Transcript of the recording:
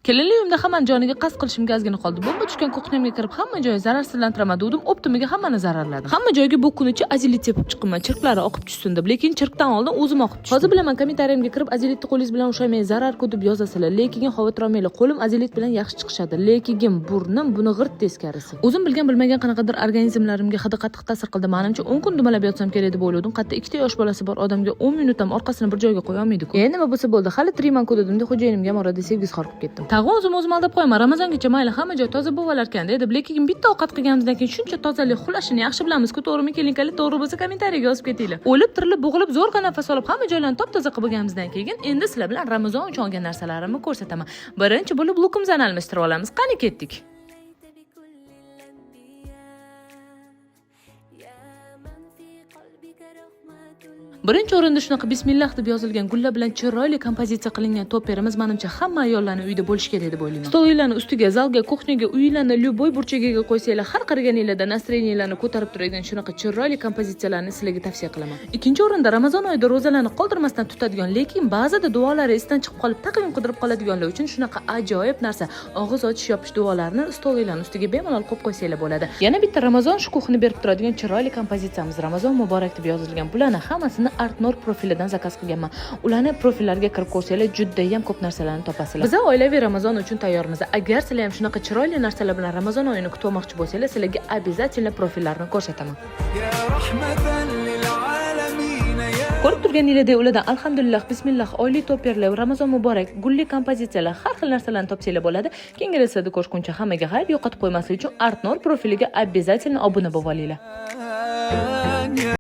Kelinli uyimda hammani joniga qasd qilishimga ozgina qoldi. Bomba tushgan kuxnyamga kirib hamma joyi zararsizlantiraman dedim, optimiga hammani zararladim. Hamma joyga bu kunicha azilit sepib chiqibman, chirklari oqib tushsin deb, lekin chirkdan oldin o'zim oqib tushdim. Hozir bilaman kommentariyamga kirib azilitni qo'lingiz bilan ushamay zarar-ku deb yozasizlar, lekin xavotir olmanglar. Qo'lim azilit bilan yaxshi chiqishadi, lekin burnim buni g'irt teskarisi. O'zim bilgan bilmagan qanaqadir organizmlarimga hidi qattiq ta'sir qildi. Menimcha 10 kun dumalab yotsam kerak deb o'yladim. Qatta ikkita yosh bolasi bor odamga 10 minut ham orqasini bir joyga qo'ya olmaydi-ku. Endi nima bo'lsa bo'ldi. Hali tirimanku dedim-da, xo'jayinimga morada sevgisi xor qilib ketdim. Tag'in o'zim aldab qo'yaman. Ramazongacha mayli hamma joy toza bo'valarkan dedim, lekin bitta ovqat qilganimizdan keyin shuncha tozalik xulashini yaxshi bilamiz-ku, to'g'rimi? Kelinkali to'g'ri bo'lsa kommentariyaga yozib ketinglar. O'lib, tirilib, bo'g'ilib, zo'rg'a nafas olib hamma joylarni top-toza qilib bo'lganimizdan keyin endi sizlar bilan Ramazon uchun olgan narsalarimni ko'rsataman. Birinchi bo'lib lukimizni almashtirib olamiz. Qani ketdik. Birinchi o'rinda shunaqa bismillah deb yozilgan gullar bilan chiroyli kompozitsiya qilingan toperimiz menimcha hamma ayollarning uyida bo'lishi kerak deb o'ylayman. Stollarni ustiga, zalga, kuxnyaga, uylarni любой burchagiga qo'ysanglar, har qaraganinglarda nastroyeniyalarni ko'tarib turadigan shunaqa chiroyli kompozitsiyalarni sizlarga tavsiya qilaman. Ikkinchi o'rinda Ramazon oyida ro'zalarni qoldirmasdan tutadigan, lekin ba'zida duolari esdan chiqib qolib, taqvim qidirib qoladiganlar uchun shunaqa ajoyib narsa, og'iz ochish yopish duolarni stollarning ustiga bemalol qo'yib qo'ysanglar bo'ladi. Yana bitta Ramazon shukuhini berib turadigan chiroyli kompozitsiyamiz Ramazon muborak deb yozilgan. Bularni hammasini Artnor profilidan zakaz qilganman. Ularni profillariga kirib ko'rsanglar, juda ham ko'p narsalarni topasizlar. Biz oilaviy Ramazon uchun tayyormiz. Agar sizlar ham shunaqa chiroyli narsalar bilan Ramazon oyini kutmoqchi bo'lsangiz, sizlarga обязательно profillarni ko'rsataman. Ko'rib turganinglardek ulardan alhamdulillah, bismillah, oyli toperlar, Ramazon muborak, gulli kompozitsiyalar, har xil narsalarni topsanglar bo'ladi. Keyingi resursda ko'rishguncha hammaga xayr, yo'qotib qo'ymaslik uchun Artnor profiliga обязательно obuna bo'lib olinglar.